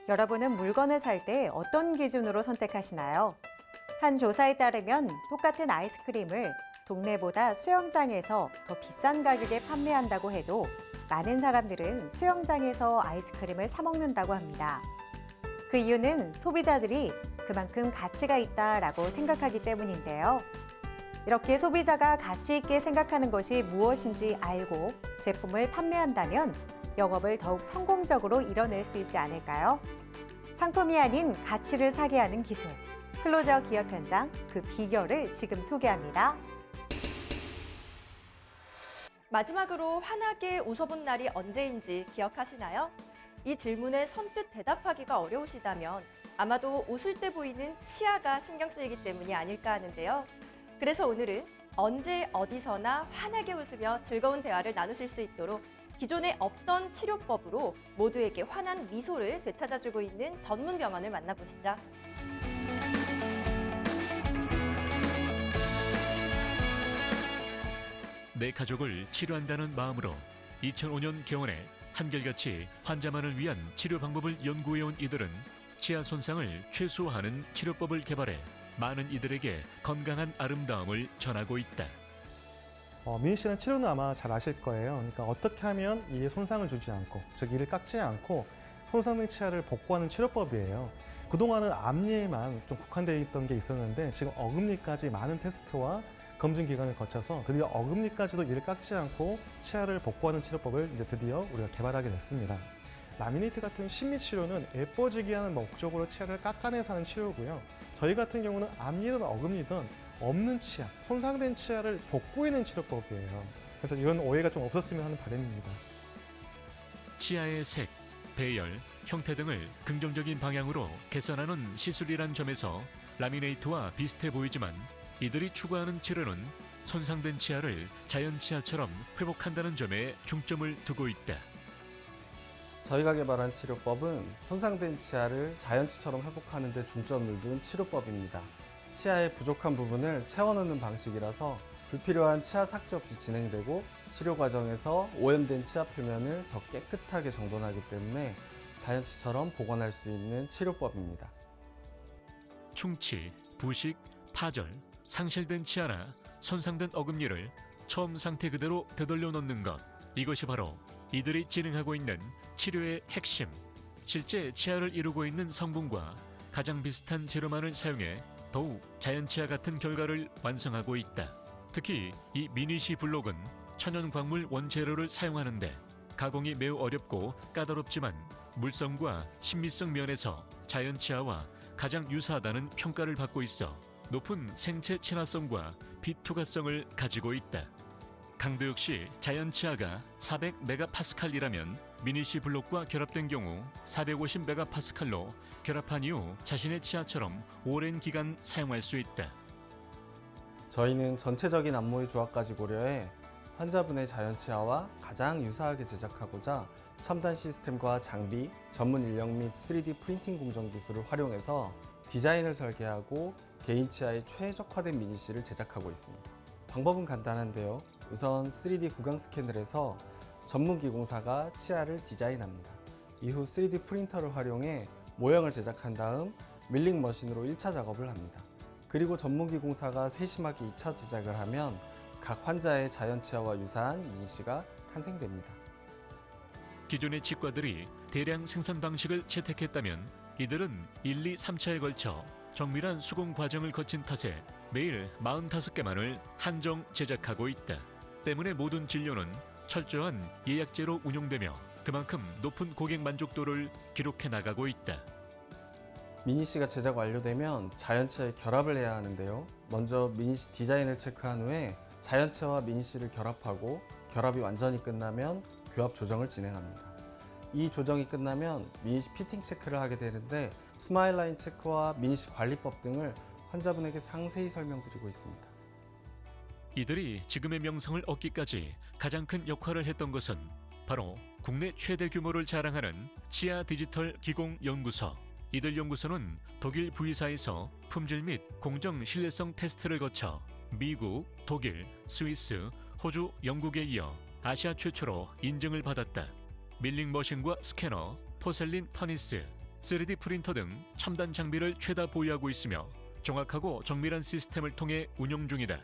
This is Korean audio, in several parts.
여러분은 물건을 살 때 어떤 기준으로 선택하시나요? 한 조사에 따르면 똑같은 아이스크림을 동네보다 수영장에서 더 비싼 가격에 판매한다고 해도 많은 사람들은 수영장에서 아이스크림을 사 먹는다고 합니다. 그 이유는 소비자들이 그만큼 가치가 있다라고 생각하기 때문인데요. 이렇게 소비자가 가치 있게 생각하는 것이 무엇인지 알고 제품을 판매한다면 영업을 더욱 성공적으로 이뤄낼 수 있지 않을까요? 상품이 아닌 가치를 사게 하는 기술. 클로저 기업 현장 그 비결을 지금 소개합니다. 마지막으로 환하게 웃어본 날이 언제인지 기억하시나요? 이 질문에 선뜻 대답하기가 어려우시다면 아마도 웃을 때 보이는 치아가 신경 쓰이기 때문이 아닐까 하는데요. 그래서 오늘은 언제 어디서나 환하게 웃으며 즐거운 대화를 나누실 수 있도록 기존에 없던 치료법으로 모두에게 환한 미소를 되찾아주고 있는 전문 병원을 만나보시죠. 내 가족을 치료한다는 마음으로 2005년 개원해 한결같이 환자만을 위한 치료 방법을 연구해온 이들은 치아 손상을 최소화하는 치료법을 개발해 많은 이들에게 건강한 아름다움을 전하고 있다. 민희 씨는 치료는 아마 잘 아실 거예요. 그러니까 어떻게 하면 이에 손상을 주지 않고, 즉 이를 깎지 않고 손상된 치아를 복구하는 치료법이에요. 그동안은 앞니에만 좀 국한되어 있던 게 있었는데 지금 어금니까지 많은 테스트와 검증 기간을 거쳐서 드디어 어금니까지도 이를 깎지 않고 치아를 복구하는 치료법을 이제 드디어 우리가 개발하게 됐습니다. 라미네이트 같은 신미 치료는 예뻐지게 하는 목적으로 치아를 깎아내서 하는 치료고요. 저희 같은 경우는 앞니든 어금니든 없는 치아, 손상된 치아를 복구해내는 치료법이에요. 그래서 이런 오해가 좀 없었으면 하는 바람입니다. 치아의 색, 배열, 형태 등을 긍정적인 방향으로 개선하는 시술이란 점에서 라미네이트와 비슷해 보이지만 이들이 추구하는 치료는 손상된 치아를 자연 치아처럼 회복한다는 점에 중점을 두고 있다. 저희가 개발한 치료법은 손상된 치아를 자연치처럼 회복하는 데 중점을 둔 치료법입니다. 치아의 부족한 부분을 채워넣는 방식이라서 불필요한 치아 삭제 없이 진행되고 치료 과정에서 오염된 치아 표면을 더 깨끗하게 정돈하기 때문에 자연치처럼 복원할 수 있는 치료법입니다. 충치, 부식, 파절, 상실된 치아나 손상된 어금니를 처음 상태 그대로 되돌려 놓는 것, 이것이 바로 이들이 진행하고 있는 치료의 핵심. 실제 치아를 이루고 있는 성분과 가장 비슷한 재료만을 사용해 더욱 자연치아 같은 결과를 완성하고 있다. 특히 이 미니시 블록은 천연 광물 원재료를 사용하는데 가공이 매우 어렵고 까다롭지만 물성과 신미성 면에서 자연치아와 가장 유사하다는 평가를 받고 있어 높은 생체 친화성과 비투과성을 가지고 있다. 강도 역시 자연치아가 400메가파스칼이라면 미니시 블록과 결합된 경우 450메가파스칼로 결합한 이후 자신의 치아처럼 오랜 기간 사용할 수 있다. 저희는 전체적인 안모의 조화까지 고려해 환자분의 자연치아와 가장 유사하게 제작하고자 첨단 시스템과 장비, 전문 인력 및 3D 프린팅 공정 기술을 활용해서 디자인을 설계하고 개인 치아에 최적화된 미니시를 제작하고 있습니다. 방법은 간단한데요. 우선 3D 구강 스캔을 해서 전문 기공사가 치아를 디자인합니다. 이후 3D 프린터를 활용해 모형을 제작한 다음 밀링 머신으로 1차 작업을 합니다. 그리고 전문 기공사가 세심하게 2차 제작을 하면 각 환자의 자연치아와 유사한 미니시가 탄생됩니다. 기존의 치과들이 대량 생산 방식을 채택했다면 이들은 1, 2, 3차에 걸쳐 정밀한 수공 과정을 거친 탓에 매일 45개만을 한정 제작하고 있다. 때문에 모든 진료는 철저한 예약제로 운영되며 그만큼 높은 고객 만족도를 기록해 나가고 있다. 미니시가 제작 완료되면 자연치아에 결합을 해야 하는데요. 먼저 미니시 디자인을 체크한 후에 자연치아와 미니시를 결합하고 결합이 완전히 끝나면 교합 조정을 진행합니다. 이 조정이 끝나면 미니시 피팅 체크를 하게 되는데 스마일 라인 체크와 미니시 관리법 등을 환자분에게 상세히 설명드리고 있습니다. 이들이 지금의 명성을 얻기까지 가장 큰 역할을 했던 것은 바로 국내 최대 규모를 자랑하는 치아 디지털 기공 연구소. 이들 연구소는 독일 V사에서 품질 및 공정 신뢰성 테스트를 거쳐 미국, 독일, 스위스, 호주, 영국에 이어 아시아 최초로 인증을 받았다. 밀링 머신과 스캐너, 포셀린 퍼니스, 3D 프린터 등 첨단 장비를 최다 보유하고 있으며 정확하고 정밀한 시스템을 통해 운영 중이다.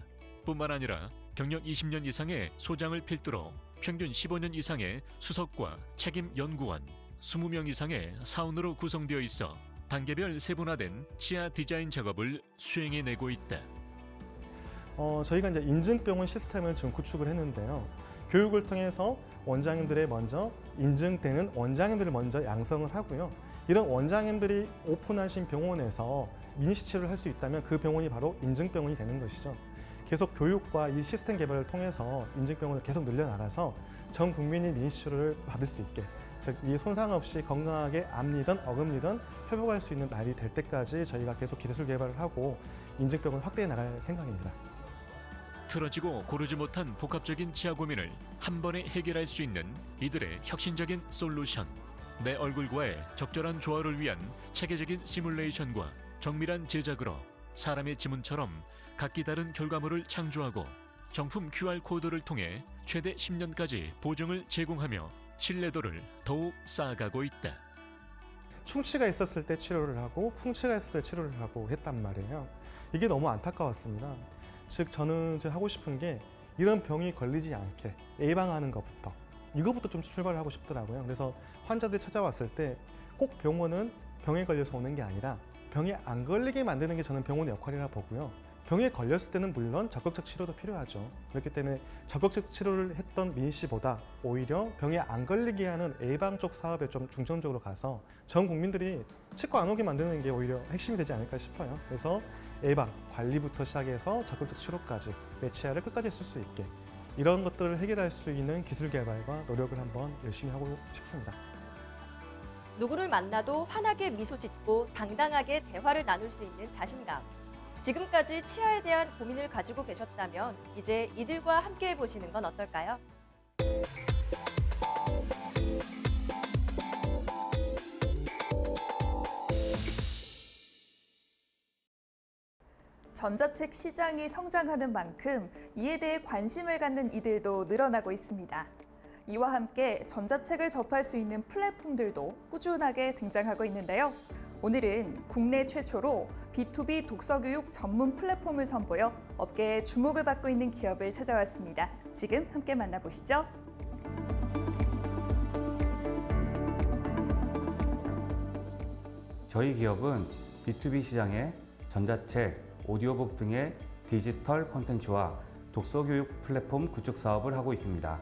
뿐만 아니라 경력 20년 이상의 소장을 필두로 평균 15년 이상의 수석과 책임 연구원, 20명 이상의 사원으로 구성되어 있어 단계별 세분화된 치아 디자인 작업을 수행해내고 있다. 저희가 이제 인증병원 시스템을 지금 구축을 했는데요. 교육을 통해서 원장님들의 먼저 인증되는 원장님들을 먼저 양성을 하고요. 이런 원장님들이 오픈하신 병원에서 민시 치료를 할 수 있다면 그 병원이 바로 인증병원이 되는 것이죠. 계속 교육과 이 시스템 개발을 통해서 인증병원을 계속 늘려나가서 전 국민이 민시 치료를 받을 수 있게, 즉 이 손상 없이 건강하게 암이든 어금니든 회복할 수 있는 날이 될 때까지 저희가 계속 기술 개발을 하고 인증병원을 확대해 나갈 생각입니다. 틀어지고 고르지 못한 복합적인 치아 고민을 한 번에 해결할 수 있는 이들의 혁신적인 솔루션. 내 얼굴과의 적절한 조화를 위한 체계적인 시뮬레이션과 정밀한 제작으로 사람의 지문처럼 각기 다른 결과물을 창조하고 정품 QR코드를 통해 최대 10년까지 보증을 제공하며 신뢰도를 더욱 쌓아가고 있다. 충치가 있었을 때 치료를 하고 풍치가 있었을 때 치료를 하고 했단 말이에요. 이게 너무 안타까웠습니다. 즉 저는 이제 하고 싶은 게 이런 병이 걸리지 않게 예방하는 것부터, 이거부터 좀 출발을 하고 싶더라고요. 그래서 환자들이 찾아왔을 때 꼭 병원은 병에 걸려서 오는 게 아니라 병에 안 걸리게 만드는 게 저는 병원의 역할이라 보고요. 병에 걸렸을 때는 물론 적극적 치료도 필요하죠. 그렇기 때문에 적극적 치료를 했던 민씨보다 오히려 병에 안 걸리게 하는 예방 쪽 사업에 좀 중점적으로 가서 전 국민들이 치과 안 오게 만드는 게 오히려 핵심이 되지 않을까 싶어요. 그래서 예방, 관리부터 시작해서 적극적 치료까지 내 치아를 끝까지 쓸 수 있게, 이런 것들을 해결할 수 있는 기술 개발과 노력을 한번 열심히 하고 싶습니다. 누구를 만나도 환하게 미소 짓고 당당하게 대화를 나눌 수 있는 자신감. 지금까지 치아에 대한 고민을 가지고 계셨다면 이제 이들과 함께 해보시는 건 어떨까요? 전자책 시장이 성장하는 만큼 이에 대해 관심을 갖는 이들도 늘어나고 있습니다. 이와 함께 전자책을 접할 수 있는 플랫폼들도 꾸준하게 등장하고 있는데요. 오늘은 국내 최초로 B2B 독서교육 전문 플랫폼을 선보여 업계에 주목을 받고 있는 기업을 찾아왔습니다. 지금 함께 만나보시죠. 저희 기업은 B2B 시장의 전자책, 오디오북 등의 디지털 콘텐츠와 독서교육 플랫폼 구축 사업을 하고 있습니다.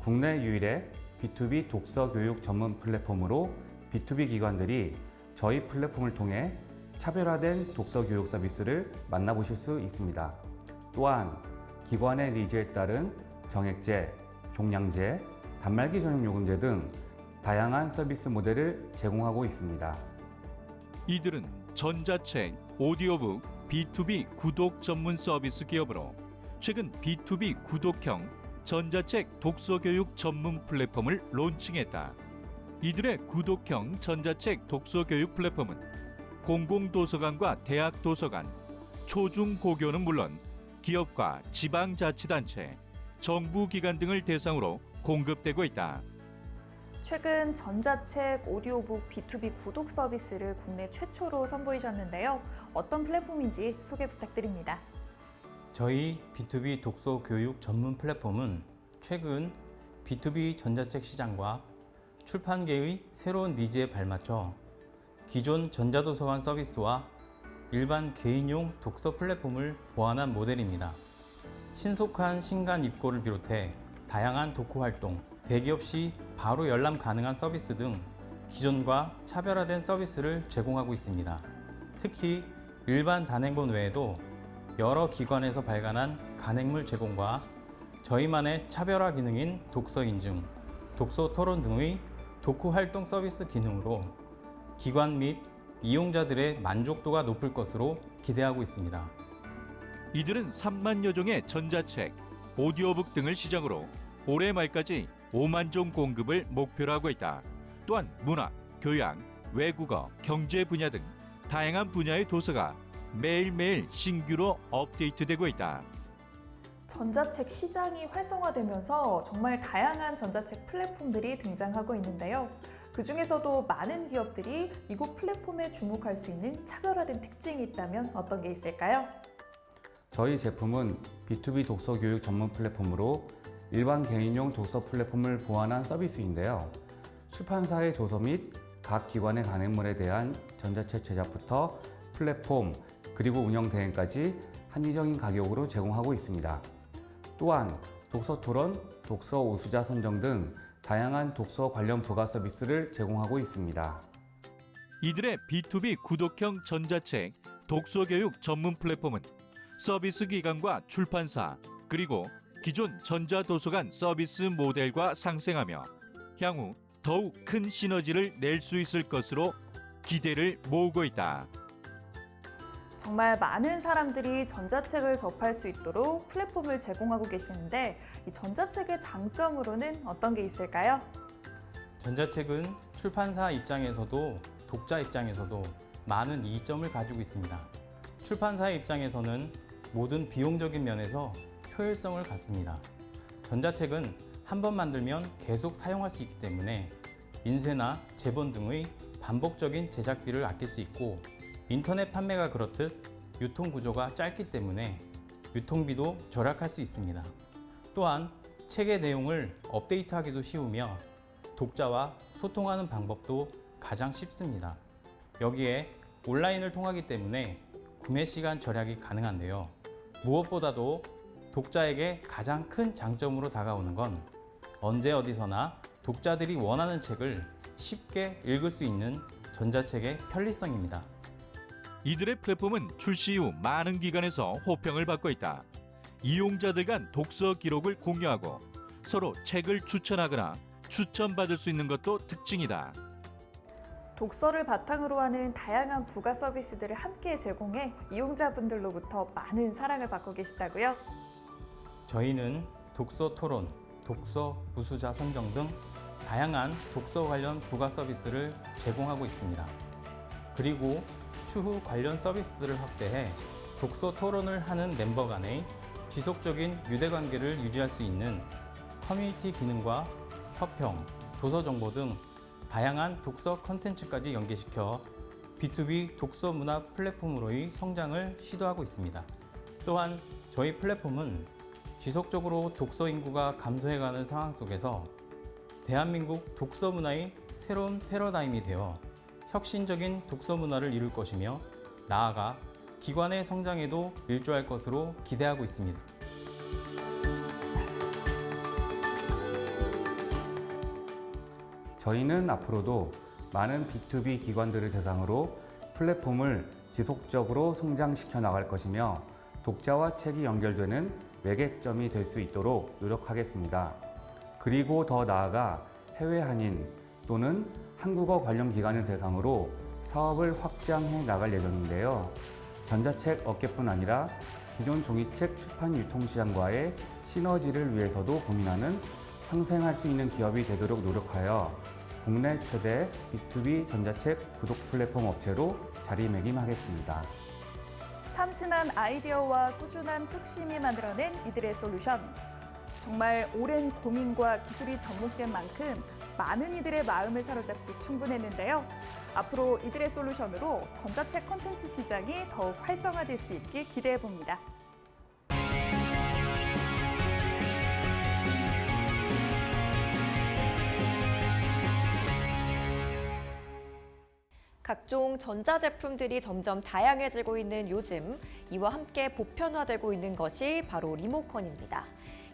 국내 유일의 B2B 독서교육 전문 플랫폼으로 B2B 기관들이 저희 플랫폼을 통해 차별화된 독서교육 서비스를 만나보실 수 있습니다. 또한 기관의 니즈에 따른 정액제, 종량제, 단말기 전용 요금제 등 다양한 서비스 모델을 제공하고 있습니다. 이들은 전자책, 오디오북, B2B 구독 전문 서비스 기업으로 최근 B2B 구독형 전자책 독서교육 전문 플랫폼을 론칭했다. 이들의 구독형 전자책 독서교육 플랫폼은 공공도서관과 대학도서관, 초중고교는 물론 기업과 지방자치단체, 정부기관 등을 대상으로 공급되고 있다. 최근 전자책, 오디오북, B2B 구독 서비스를 국내 최초로 선보이셨는데요. 어떤 플랫폼인지 소개 부탁드립니다. 저희 B2B 독서 교육 전문 플랫폼은 최근 B2B 전자책 시장과 출판계의 새로운 니즈에 발맞춰 기존 전자도서관 서비스와 일반 개인용 독서 플랫폼을 보완한 모델입니다. 신속한 신간 입고를 비롯해 다양한 독후 활동, 대기업 시 바로 열람 가능한 서비스 등 기존과 차별화된 서비스를 제공하고 있습니다. 특히 일반 단행본 외에도 여러 기관에서 발간한 간행물 제공과 저희만의 차별화 기능인 독서 인증, 독서 토론 등의 독후 활동 서비스 기능으로 기관 및 이용자들의 만족도가 높을 것으로 기대하고 있습니다. 이들은 3만여 종의 전자책, 오디오북 등을 시작으로 올해 말까지 5만 종 공급을 목표로 하고 있다. 또한 문학, 교양, 외국어, 경제 분야 등 다양한 분야의 도서가 매일매일 신규로 업데이트되고 있다. 전자책 시장이 활성화되면서 정말 다양한 전자책 플랫폼들이 등장하고 있는데요. 그중에서도 많은 기업들이 이곳 플랫폼에 주목할 수 있는 차별화된 특징이 있다면 어떤 게 있을까요? 저희 제품은 B2B 독서 교육 전문 플랫폼으로 일반 개인용 독서 플랫폼을 보완한 서비스인데요. 출판사의 도서 및 각 기관의 간행물에 대한 전자책 제작부터 플랫폼 그리고 운영 대행까지 합리적인 가격으로 제공하고 있습니다. 또한 독서 토론, 독서 우수자 선정 등 다양한 독서 관련 부가 서비스를 제공하고 있습니다. 이들의 B2B 구독형 전자책 독서교육 전문 플랫폼은 서비스 기관과 출판사 그리고 기존 전자도서관 서비스 모델과 상생하며 향후 더욱 큰 시너지를 낼 수 있을 것으로 기대를 모으고 있다. 정말 많은 사람들이 전자책을 접할 수 있도록 플랫폼을 제공하고 계시는데 이 전자책의 장점으로는 어떤 게 있을까요? 전자책은 출판사 입장에서도 독자 입장에서도 많은 이점을 가지고 있습니다. 출판사의 입장에서는 모든 비용적인 면에서 효율성을 갖습니다. 전자책은 한 번 만들면 계속 사용할 수 있기 때문에 인쇄나 재본 등의 반복적인 제작비를 아낄 수 있고 인터넷 판매가 그렇듯 유통 구조가 짧기 때문에 유통비도 절약할 수 있습니다. 또한 책의 내용을 업데이트하기도 쉬우며 독자와 소통하는 방법도 가장 쉽습니다. 여기에 온라인을 통하기 때문에 구매 시간 절약이 가능한데요. 무엇보다도 독자에게 가장 큰 장점으로 다가오는 건 언제 어디서나 독자들이 원하는 책을 쉽게 읽을 수 있는 전자책의 편리성입니다. 이들의 플랫폼은 출시 이후 많은 기관에서 호평을 받고 있다. 이용자들 간 독서 기록을 공유하고 서로 책을 추천하거나 추천받을 수 있는 것도 특징이다. 독서를 바탕으로 하는 다양한 부가 서비스들을 함께 제공해 이용자분들로부터 많은 사랑을 받고 계시다고요? 저희는 독서 토론, 독서 우수자 선정 등 다양한 독서 관련 부가 서비스를 제공하고 있습니다. 그리고 추후 관련 서비스들을 확대해 독서 토론을 하는 멤버 간의 지속적인 유대관계를 유지할 수 있는 커뮤니티 기능과 서평, 도서 정보 등 다양한 독서 콘텐츠까지 연계시켜 B2B 독서 문화 플랫폼으로의 성장을 시도하고 있습니다. 또한 저희 플랫폼은 지속적으로 독서 인구가 감소해가는 상황 속에서 대한민국 독서 문화의 새로운 패러다임이 되어 혁신적인 독서 문화를 이룰 것이며 나아가 기관의 성장에도 일조할 것으로 기대하고 있습니다. 저희는 앞으로도 많은 B2B 기관들을 대상으로 플랫폼을 지속적으로 성장시켜 나갈 것이며 독자와 책이 연결되는 매개점이 될 수 있도록 노력하겠습니다. 그리고 더 나아가 해외 한인 또는 한국어 관련 기관을 대상으로 사업을 확장해 나갈 예정인데요. 전자책 업계뿐 아니라 기존 종이책 출판 유통시장과의 시너지를 위해서도 고민하는 상생할 수 있는 기업이 되도록 노력하여 국내 최대 B2B 전자책 구독 플랫폼 업체로 자리매김하겠습니다. 참신한 아이디어와 꾸준한 뚝심이 만들어낸 이들의 솔루션. 정말 오랜 고민과 기술이 접목된 만큼 많은 이들의 마음을 사로잡기 충분했는데요. 앞으로 이들의 솔루션으로 전자책 콘텐츠 시장이 더욱 활성화될 수 있길 기대해 봅니다. 각종 전자제품들이 점점 다양해지고 있는 요즘, 이와 함께 보편화되고 있는 것이 바로 리모컨입니다.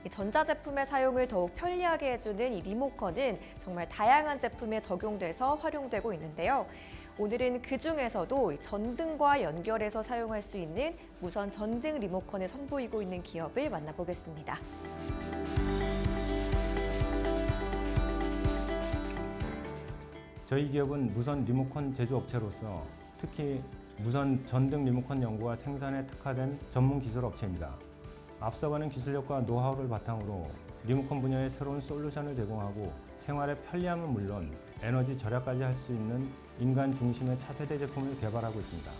이 전자제품의 사용을 더욱 편리하게 해주는 이 리모컨은 정말 다양한 제품에 적용돼서 활용되고 있는데요. 오늘은 그중에서도 전등과 연결해서 사용할 수 있는 무선 전등 리모컨을 선보이고 있는 기업을 만나보겠습니다. 저희 기업은 무선 리모컨 제조업체로서 특히 무선 전등 리모컨 연구와 생산에 특화된 전문 기술 업체입니다. 앞서가는 기술력과 노하우를 바탕으로 리모컨 분야의 새로운 솔루션을 제공하고 생활의 편리함은 물론 에너지 절약까지 할 수 있는 인간 중심의 차세대 제품을 개발하고 있습니다.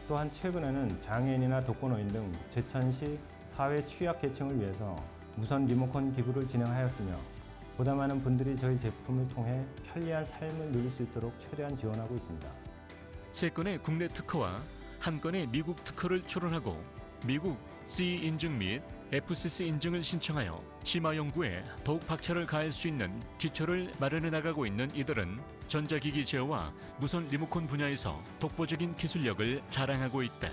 또한 최근에는 장애인이나 독거노인 등 제천시 사회 취약 계층을 위해서 무선 리모컨 기부를 진행하였으며 보다 많은 분들이 저희 제품을 통해 편리한 삶을 누릴 수 있도록 최대한 지원하고 있습니다. 3건의 국내 특허와 1건의 미국 특허를 출원하고 미국 CE 인증 및 FCC 인증을 신청하여 심화 연구에 더욱 박차를 가할 수 있는 기초를 마련해 나가고 있는 이들은 전자기기 제어와 무선 리모컨 분야에서 독보적인 기술력을 자랑하고 있다.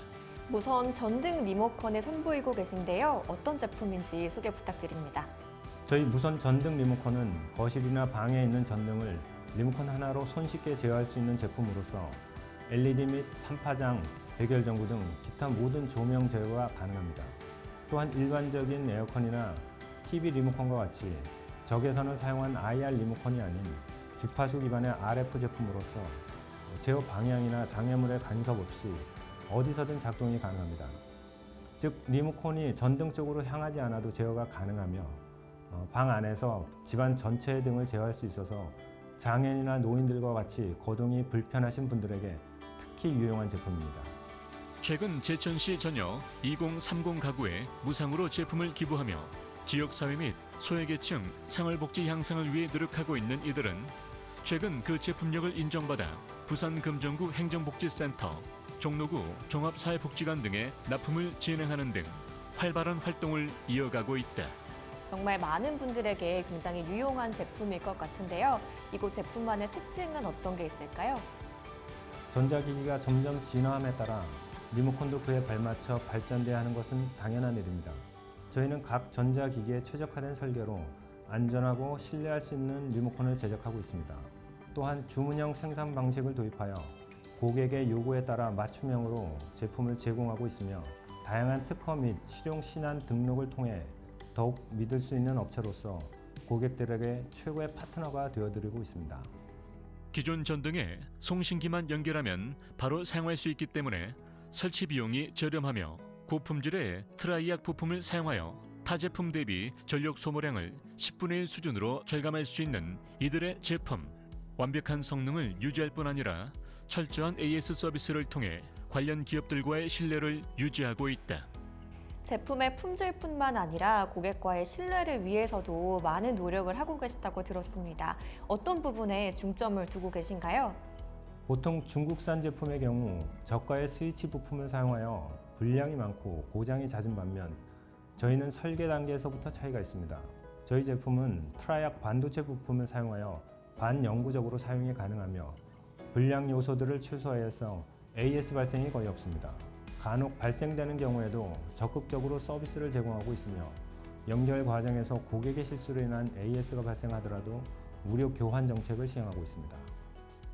무선 전등 리모컨을 선보이고 계신데요. 어떤 제품인지 소개 부탁드립니다. 저희 무선 전등 리모컨은 거실이나 방에 있는 전등을 리모컨 하나로 손쉽게 제어할 수 있는 제품으로서 LED 및 삼파장, 백열 전구 등 기타 모든 조명 제어가 가능합니다. 또한 일반적인 에어컨이나 TV 리모컨과 같이 적외선을 사용한 IR 리모컨이 아닌 주파수 기반의 RF 제품으로서 제어 방향이나 장애물의 간섭 없이 어디서든 작동이 가능합니다. 즉 리모컨이 전등 쪽으로 향하지 않아도 제어가 가능하며 방 안에서 집안 전체의 등을 제어할 수 있어서 장애인이나 노인들과 같이 거동이 불편하신 분들에게 특히 유용한 제품입니다. 최근 제천시 전역 2030 가구에 무상으로 제품을 기부하며 지역사회 및 소외계층 생활복지 향상을 위해 노력하고 있는 이들은 최근 그 제품력을 인정받아 부산 금정구 행정복지센터, 종로구 종합사회복지관 등에 납품을 진행하는 등 활발한 활동을 이어가고 있다. 정말 많은 분들에게 굉장히 유용한 제품일 것 같은데요. 이곳 제품만의 특징은 어떤 게 있을까요? 전자기기가 점점 진화함에 따라 리모컨도 그에 발맞춰 발전돼야 하는 것은 당연한 일입니다. 저희는 각 전자기기에 최적화된 설계로 안전하고 신뢰할 수 있는 리모컨을 제작하고 있습니다. 또한 주문형 생산 방식을 도입하여 고객의 요구에 따라 맞춤형으로 제품을 제공하고 있으며 다양한 특허 및 실용 신안 등록을 통해 더욱 믿을 수 있는 업체로서 고객들에게 최고의 파트너가 되어드리고 있습니다. 기존 전등에 송신기만 연결하면 바로 사용할 수 있기 때문에 설치 비용이 저렴하며 고품질의 트라이악 부품을 사용하여 타 제품 대비 전력 소모량을 10분의 1 수준으로 절감할 수 있는 이들의 제품. 완벽한 성능을 유지할 뿐 아니라 철저한 AS 서비스를 통해 관련 기업들과의 신뢰를 유지하고 있다. 제품의 품질뿐만 아니라 고객과의 신뢰를 위해서도 많은 노력을 하고 계시다고 들었습니다. 어떤 부분에 중점을 두고 계신가요? 보통 중국산 제품의 경우 저가의 스위치 부품을 사용하여 불량이 많고 고장이 잦은 반면 저희는 설계 단계에서부터 차이가 있습니다. 저희 제품은 트라이악 반도체 부품을 사용하여 반영구적으로 사용이 가능하며 불량 요소들을 최소화해서 AS 발생이 거의 없습니다. 간혹 발생되는 경우에도 적극적으로 서비스를 제공하고 있으며 연결 과정에서 고객의 실수로 인한 AS가 발생하더라도 무료 교환 정책을 시행하고 있습니다.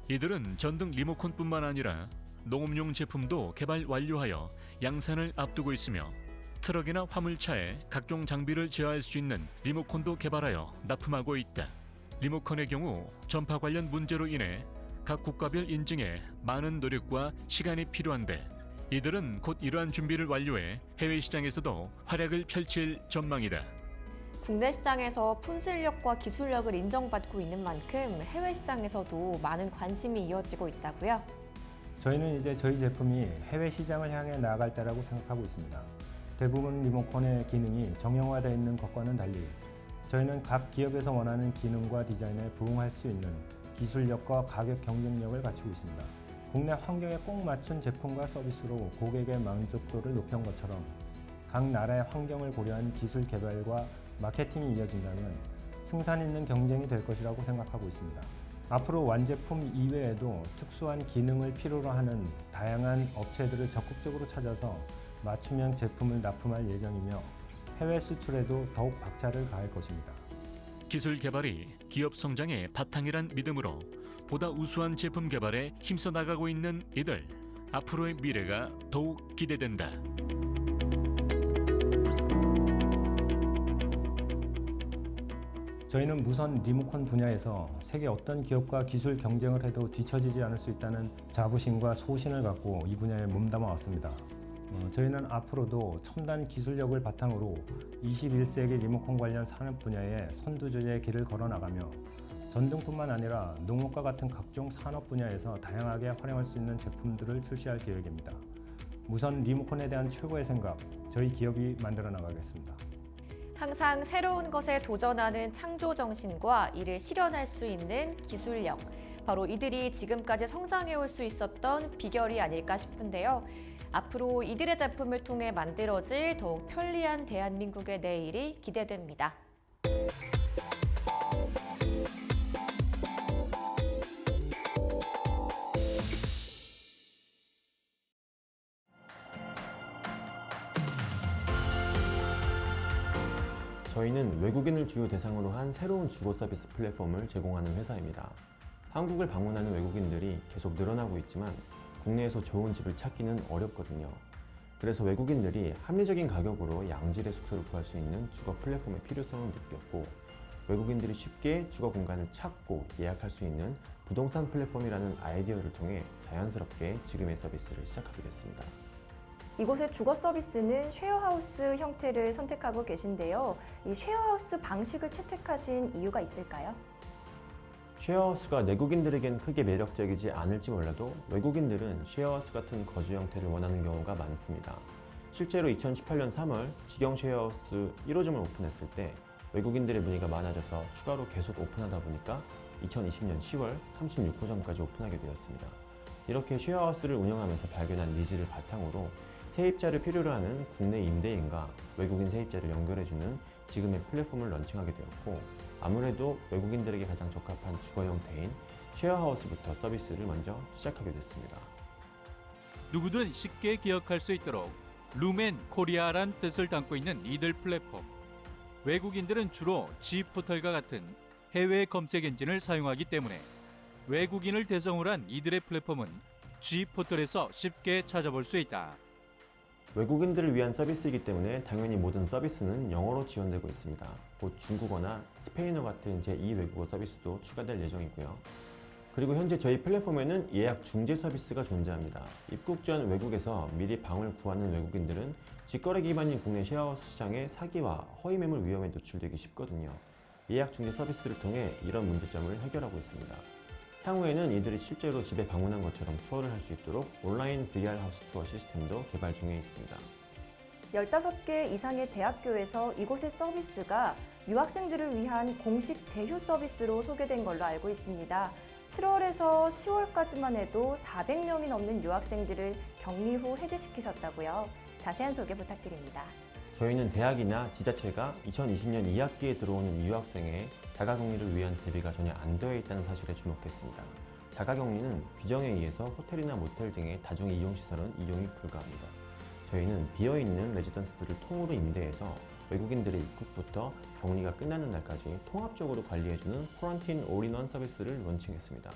이들은 전등 리모컨뿐만 아니라 농업용 제품도 개발 완료하여 양산을 앞두고 있으며 트럭이나 화물차에 각종 장비를 제어할 수 있는 리모컨도 개발하여 납품하고 있다. 리모컨의 경우 전파 관련 문제로 인해 각 국가별 인증에 많은 노력과 시간이 필요한데 이들은 곧 이러한 준비를 완료해 해외 시장에서도 활약을 펼칠 전망이다. 국내 시장에서 품질력과 기술력을 인정받고 있는 만큼 해외 시장에서도 많은 관심이 이어지고 있다고요? 저희는 이제 저희 제품이 해외 시장을 향해 나아갈 때라고 생각하고 있습니다. 대부분 리모컨의 기능이 정형화되어 있는 것과는 달리 저희는 각 기업에서 원하는 기능과 디자인에 부응할 수 있는 기술력과 가격 경쟁력을 갖추고 있습니다. 국내 환경에 꼭 맞춘 제품과 서비스로 고객의 만족도를 높인 것처럼 각 나라의 환경을 고려한 기술 개발과 마케팅이 이어진다면 승산 있는 경쟁이 될 것이라고 생각하고 있습니다. 앞으로 완제품 이외에도 특수한 기능을 필요로 하는 다양한 업체들을 적극적으로 찾아서 맞춤형 제품을 납품할 예정이며 해외 수출에도 더욱 박차를 가할 것입니다. 기술 개발이 기업 성장의 바탕이란 믿음으로 보다 우수한 제품 개발에 힘써 나가고 있는 이들. 앞으로의 미래가 더욱 기대된다. 저희는 무선 리모컨 분야에서 세계 어떤 기업과 기술 경쟁을 해도 뒤처지지 않을 수 있다는 자부심과 소신을 갖고 이 분야에 몸담아 왔습니다. 저희는 앞으로도 첨단 기술력을 바탕으로 21세기 리모컨 관련 산업 분야에 선두주자의 길을 걸어나가며 전등뿐만 아니라 농업과 같은 각종 산업 분야에서 다양하게 활용할 수 있는 제품들을 출시할 계획입니다. 무선 리모컨에 대한 최고의 생각, 저희 기업이 만들어 나가겠습니다. 항상 새로운 것에 도전하는 창조 정신과 이를 실현할 수 있는 기술력. 바로 이들이 지금까지 성장해 올 수 있었던 비결이 아닐까 싶은데요. 앞으로 이들의 제품을 통해 만들어질 더욱 편리한 대한민국의 내일이 기대됩니다. 저희는 외국인을 주요 대상으로 한 새로운 주거 서비스 플랫폼을 제공하는 회사입니다. 한국을 방문하는 외국인들이 계속 늘어나고 있지만 국내에서 좋은 집을 찾기는 어렵거든요. 그래서 외국인들이 합리적인 가격으로 양질의 숙소를 구할 수 있는 주거 플랫폼의 필요성을 느꼈고, 외국인들이 쉽게 주거 공간을 찾고 예약할 수 있는 부동산 플랫폼이라는 아이디어를 통해 자연스럽게 지금의 서비스를 시작하게 됐습니다. 이곳의 주거 서비스는 쉐어하우스 형태를 선택하고 계신데요. 이 쉐어하우스 방식을 채택하신 이유가 있을까요? 쉐어하우스가 내국인들에겐 크게 매력적이지 않을지 몰라도 외국인들은 쉐어하우스 같은 거주 형태를 원하는 경우가 많습니다. 실제로 2018년 3월 직영 쉐어하우스 1호점을 오픈했을 때 외국인들의 문의가 많아져서 추가로 계속 오픈하다 보니까 2020년 10월 36호점까지 오픈하게 되었습니다. 이렇게 쉐어하우스를 운영하면서 발견한 니즈를 바탕으로 세입자를 필요로 하는 국내 임대인과 외국인 세입자를 연결해주는 지금의 플랫폼을 런칭하게 되었고, 아무래도 외국인들에게 가장 적합한 주거 형태인 쉐어하우스부터 서비스를 먼저 시작하게 됐습니다. 누구든 쉽게 기억할 수 있도록 룸앤코리아란 뜻을 담고 있는 이들 플랫폼. 외국인들은 주로 G포털과 같은 해외 검색 엔진을 사용하기 때문에 외국인을 대상으로 한 이들의 플랫폼은 G포털에서 쉽게 찾아볼 수 있다. 외국인들을 위한 서비스이기 때문에 당연히 모든 서비스는 영어로 지원되고 있습니다. 곧 중국어나 스페인어 같은 제2 외국어 서비스도 추가될 예정이고요. 그리고 현재 저희 플랫폼에는 예약 중재 서비스가 존재합니다. 입국 전 외국에서 미리 방을 구하는 외국인들은 직거래 기반인 국내 쉐어하우스 시장의 사기와 허위 매물 위험에 노출되기 쉽거든요. 예약 중재 서비스를 통해 이런 문제점을 해결하고 있습니다. 향후에는 이들이 실제로 집에 방문한 것처럼 투어를 할 수 있도록 온라인 VR 하우스 투어 시스템도 개발 중에 있습니다. 15개 이상의 대학교에서 이곳의 서비스가 유학생들을 위한 공식 제휴 서비스로 소개된 걸로 알고 있습니다. 7월에서 10월까지만 해도 400명이 넘는 유학생들을 격리 후 해제시키셨다고요. 자세한 소개 부탁드립니다. 저희는 대학이나 지자체가 2020년 2학기에 들어오는 유학생의 자가격리를 위한 대비가 전혀 안 되어 있다는 사실에 주목했습니다. 자가격리는 규정에 의해서 호텔이나 모텔 등의 다중 이용시설은 이용이 불가합니다. 저희는 비어있는 레지던스들을 통으로 임대해서 외국인들의 입국부터 격리가 끝나는 날까지 통합적으로 관리해주는 쿼런틴 올인원 서비스를 론칭했습니다.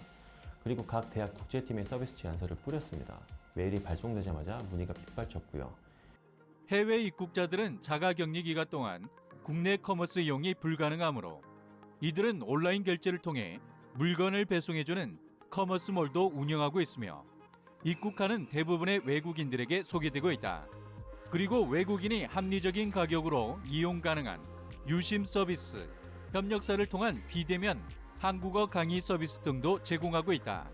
그리고 각 대학 국제팀의 서비스 제안서를 뿌렸습니다. 메일이 발송되자마자 문의가 빗발쳤고요. 해외 입국자들은 자가격리 기간 동안 국내 커머스 이용이 불가능하므로 이들은 온라인 결제를 통해 물건을 배송해주는 커머스몰도 운영하고 있으며 입국하는 대부분의 외국인들에게 소개되고 있다. 그리고 외국인이 합리적인 가격으로 이용 가능한 유심 서비스, 협력사를 통한 비대면 한국어 강의 서비스 등도 제공하고 있다.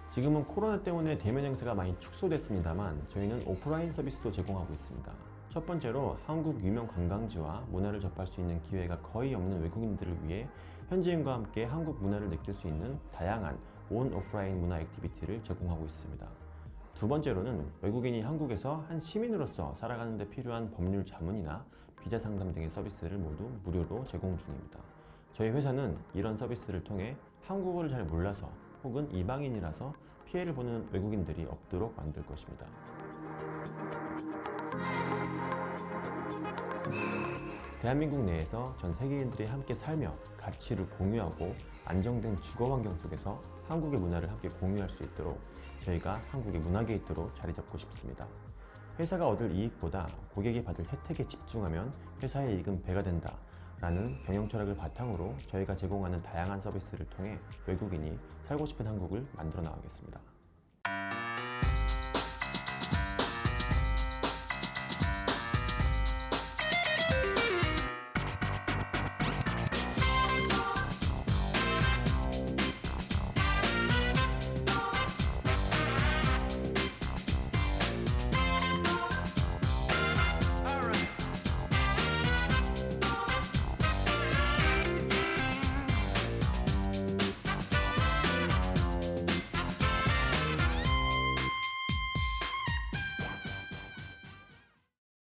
지금은 코로나 때문에 대면 행사가 많이 축소됐습니다만 저희는 오프라인 서비스도 제공하고 있습니다. 첫 번째로 한국 유명 관광지와 문화를 접할 수 있는 기회가 거의 없는 외국인들을 위해 현지인과 함께 한국 문화를 느낄 수 있는 다양한 온 오프라인 문화 액티비티를 제공하고 있습니다. 두 번째로는 외국인이 한국에서 한 시민으로서 살아가는 데 필요한 법률 자문이나 비자 상담 등의 서비스를 모두 무료로 제공 중입니다. 저희 회사는 이런 서비스를 통해 한국어를 잘 몰라서 혹은 이방인이라서 피해를 보는 외국인들이 없도록 만들 것입니다. 대한민국 내에서 전 세계인들이 함께 살며 가치를 공유하고 안정된 주거 환경 속에서 한국의 문화를 함께 공유할 수 있도록 저희가 한국의 문화 게이트로 자리 잡고 싶습니다. 회사가 얻을 이익보다 고객이 받을 혜택에 집중하면 회사의 이익은 배가 된다 라는 경영 철학을 바탕으로 저희가 제공하는 다양한 서비스를 통해 외국인이 살고 싶은 한국을 만들어 나가겠습니다.